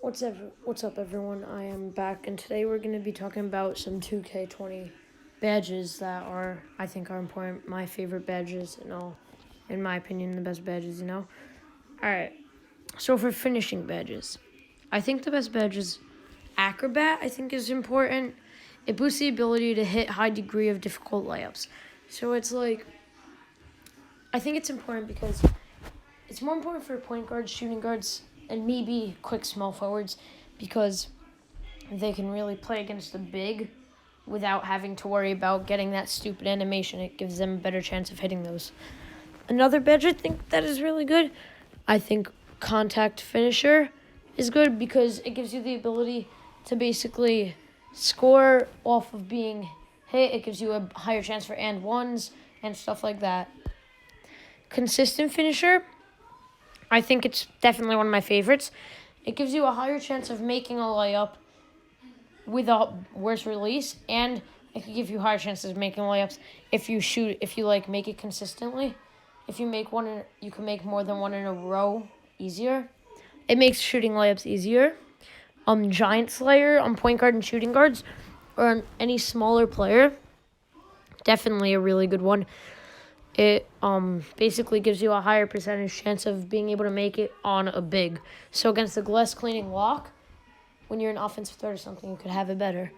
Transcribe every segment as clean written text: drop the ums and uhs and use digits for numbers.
What's up, everyone? I am back, and today we're going to be talking about some 2K20 badges that I think, are important. My favorite badges, in my opinion, the best badges. All right. So for finishing badges, I think the best badge is Acrobat. I think is important. It boosts the ability to hit high degree of difficult layups. So it's like I think it's important because it's more important for point guards, shooting guards, and maybe quick small forwards because they can really play against the big without having to worry about getting that stupid animation. It gives them a better chance of hitting those. Another badge I think that is really good, I think contact finisher is good because it gives you the ability to basically score off of being hit. It gives you a higher chance for and ones and stuff like that. Consistent finisher, I think it's definitely one of my favorites. It gives you a higher chance of making a layup with a worse release, and it can give you higher chances of making layups if you make it consistently. If you make one, you can make more than one in a row easier. It makes shooting layups easier. Giant Slayer on point guard and shooting guards, or on any smaller player, definitely a really good one. It basically gives you a higher percentage chance of being able to make it on a big. So against the glass cleaning lock, when you're an offensive threat or something, you could have it better.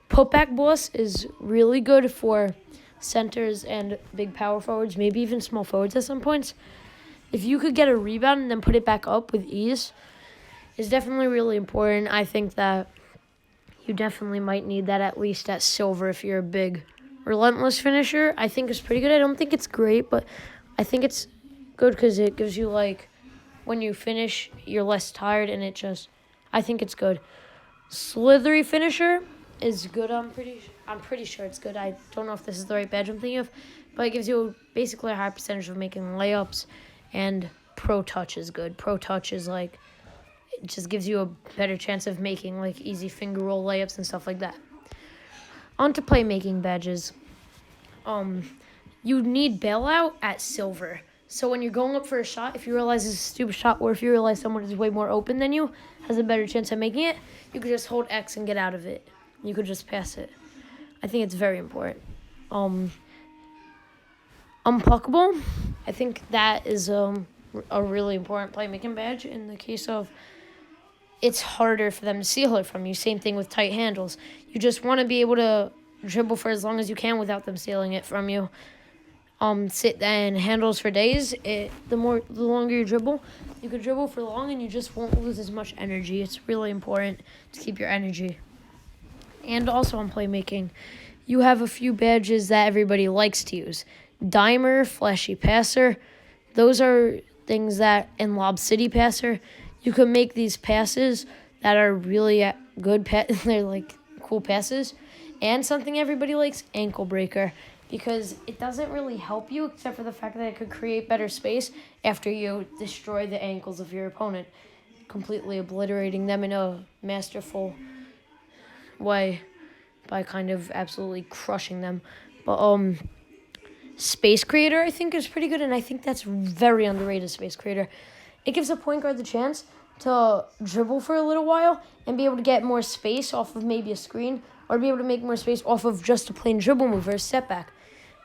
Putback Boss is really good for centers and big power forwards, maybe even small forwards at some points. If you could get a rebound and then put it back up with ease, is definitely really important. I think that you definitely might need that at least at silver if you're a big. Relentless finisher, I think, is pretty good. I don't think it's great, but I think it's good because it gives you, when you finish, you're less tired, and I think it's good. Slithery finisher is good. I'm pretty sure it's good. I don't know if this is the right badge I'm thinking of, but it gives you basically a high percentage of making layups, and Pro Touch is good. Pro Touch is it just gives you a better chance of making easy finger roll layups and stuff like that. On to playmaking badges. You need bailout at silver. So when you're going up for a shot, if you realize it's a stupid shot, or if you realize someone is way more open than you, has a better chance of making it, you could just hold X and get out of it. You could just pass it. I think it's very important. Unpluckable, I think that is a really important playmaking badge in the case of it's harder for them to steal it from you. Same thing with tight handles. You just want to be able to dribble for as long as you can without them stealing it from you. Sit and handles for days. The longer you dribble, you can dribble for long and you just won't lose as much energy. It's really important to keep your energy. And also on playmaking, you have a few badges that everybody likes to use. Dimer, Flashy Passer. Those are things that in Lob City Passer, you can make these passes that are really good. They're cool passes. And something everybody likes, Ankle Breaker, because it doesn't really help you except for the fact that it could create better space after you destroy the ankles of your opponent, completely obliterating them in a masterful way by kind of absolutely crushing them. But Space Creator, I think, is pretty good, and I think that's very underrated, Space Creator. It gives a point guard the chance to dribble for a little while and be able to get more space off of maybe a screen, or be able to make more space off of just a plain dribble move or a step back,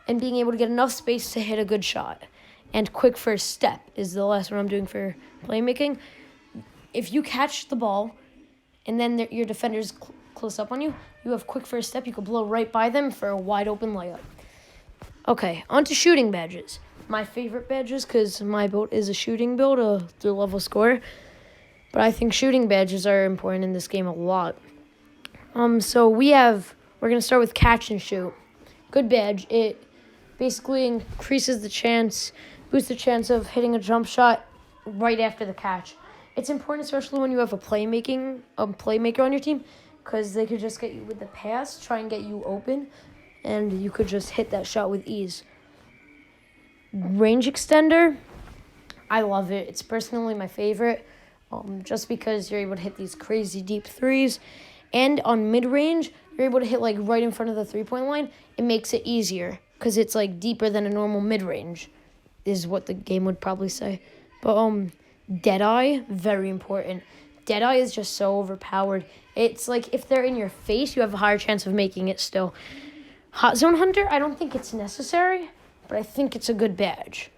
and being able to get enough space to hit a good shot. And quick first step is the last one I'm doing for playmaking. If you catch the ball and then your defender's close up on you, you have quick first step. You could blow right by them for a wide open layup. Okay, on to shooting badges. My favorite badges, because my build is a shooting build, a through-level scorer. But I think shooting badges are important in this game a lot. So we're going to start with catch and shoot. Good badge. It basically increases boosts the chance of hitting a jump shot right after the catch. It's important, especially when you have a playmaker on your team, because they could just get you with the pass, try and get you open, and you could just hit that shot with ease. Range extender, I love it. It's personally my favorite, just because you're able to hit these crazy deep threes. And on mid-range, you're able to hit right in front of the three-point line. It makes it easier because it's deeper than a normal mid-range, is what the game would probably say. But Deadeye, very important. Deadeye is just so overpowered. It's like if they're in your face, you have a higher chance of making it still. Hot Zone Hunter, I don't think it's necessary, but I think it's a good badge.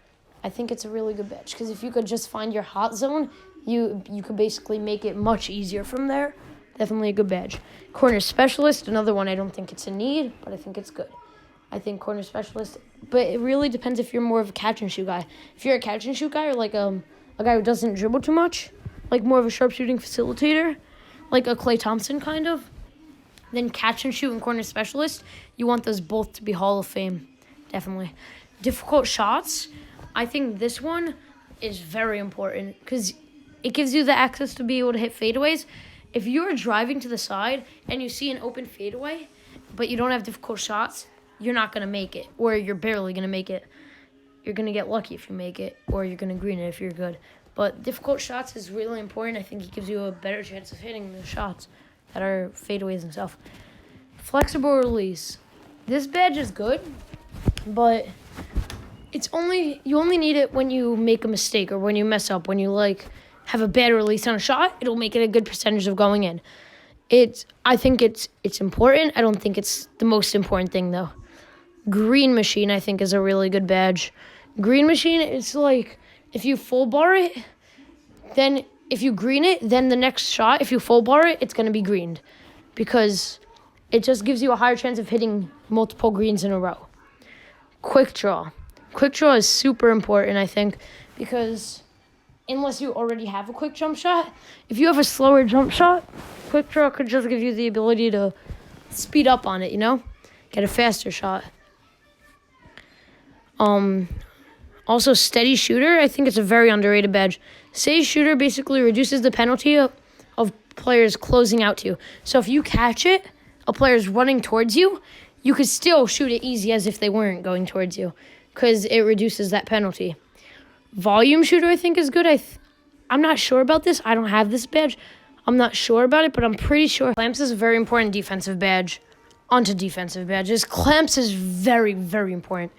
I think it's a really good badge because if you could just find your hot zone, you could basically make it much easier from there. Definitely a good badge. Corner Specialist, another one. I don't think it's a need, but I think it's good. I think Corner Specialist, but it really depends if you're more of a catch and shoot guy. If you're a catch and shoot guy or like a guy who doesn't dribble too much, like more of a sharpshooting facilitator, like a Klay Thompson kind of, then catch and shoot and Corner Specialist, you want those both to be Hall of Fame, definitely. Difficult shots, I think this one is very important because it gives you the access to be able to hit fadeaways. If you're driving to the side and you see an open fadeaway, but you don't have difficult shots, you're not going to make it, or you're barely going to make it. You're going to get lucky if you make it, or you're going to green it if you're good. But difficult shots is really important. I think it gives you a better chance of hitting the shots that are fadeaways and stuff. Flexible release. This badge is good, but you only need it when you make a mistake or when you mess up. When you have a bad release on a shot, it'll make it a good percentage of going in. I think it's important. I don't think it's the most important thing though. Green Machine, I think, is a really good badge. Green Machine, it's like if you full bar it, then if you green it, then the next shot, if you full bar it, it's going to be greened because it just gives you a higher chance of hitting multiple greens in a row. Quick Draw. Quick Draw is super important, I think, because unless you already have a quick jump shot, if you have a slower jump shot, Quick Draw could just give you the ability to speed up on it, get a faster shot. Also, Steady Shooter, I think it's a very underrated badge. Steady Shooter basically reduces the penalty of players closing out to you. So if you catch it, a player's running towards you, you could still shoot it easy as if they weren't going towards you because it reduces that penalty. Volume Shooter, I think, is good. I'm not sure about this. I don't have this badge. I'm not sure about it, but I'm pretty sure. Clamps is a very important defensive badge. Onto defensive badges. Clamps is very, very important.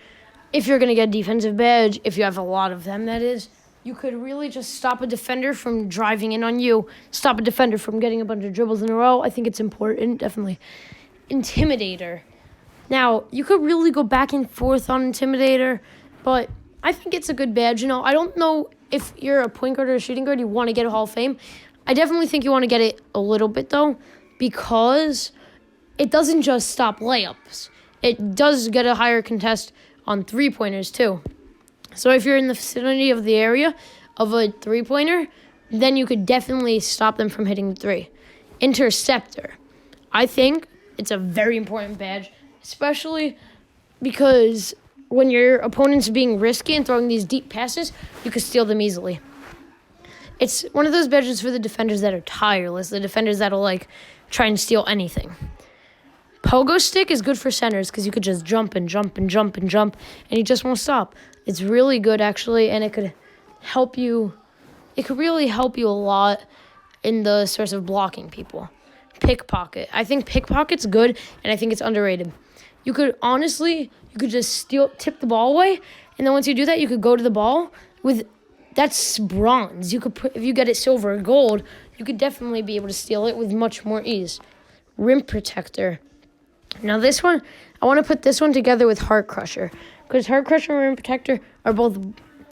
If you're going to get a defensive badge, if you have a lot of them, that is, you could really just stop a defender from driving in on you, stop a defender from getting a bunch of dribbles in a row. I think it's important, definitely. Intimidator. Now, you could really go back and forth on Intimidator, but I think it's a good badge. I don't know if you're a point guard or a shooting guard, you want to get a Hall of Fame. I definitely think you want to get it a little bit, though, because it doesn't just stop layups. It does get a higher contest on three-pointers, too. So if you're in the vicinity of the area of a three-pointer, then you could definitely stop them from hitting the three. Interceptor. I think it's a very important badge, especially because when your opponent's being risky and throwing these deep passes, you can steal them easily. It's one of those badges for the defenders that are tireless, the defenders that'll try and steal anything. Pogo Stick is good for centers because you could just jump and jump and jump and jump, and you just won't stop. It's really good, actually, and it could help you. It could really help you a lot in the source of blocking people. Pickpocket. I think pickpocket's good, and I think it's underrated. You could just tip the ball away, and then once you do that, you could go to the ball that's bronze. If you get it silver or gold, you could definitely be able to steal it with much more ease. Rim Protector. Now this one, I want to put this one together with Heart Crusher, because Heart Crusher and Rim Protector are both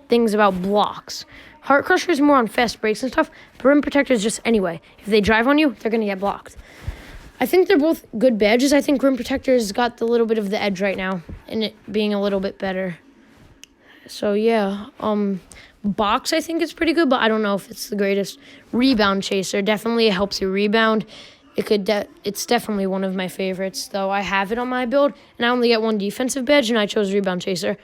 things about blocks. Heart Crusher is more on fast breaks and stuff, but Rim Protector is just anyway. If they drive on you, they're going to get blocked. I think they're both good badges. I think Rim Protector's got a little bit of the edge right now, and it being a little bit better. So yeah, Box I think is pretty good, but I don't know if it's the greatest. Rebound Chaser definitely helps you rebound. It's definitely one of my favorites, though. I have it on my build, and I only get one defensive badge, and I chose Rebound Chaser.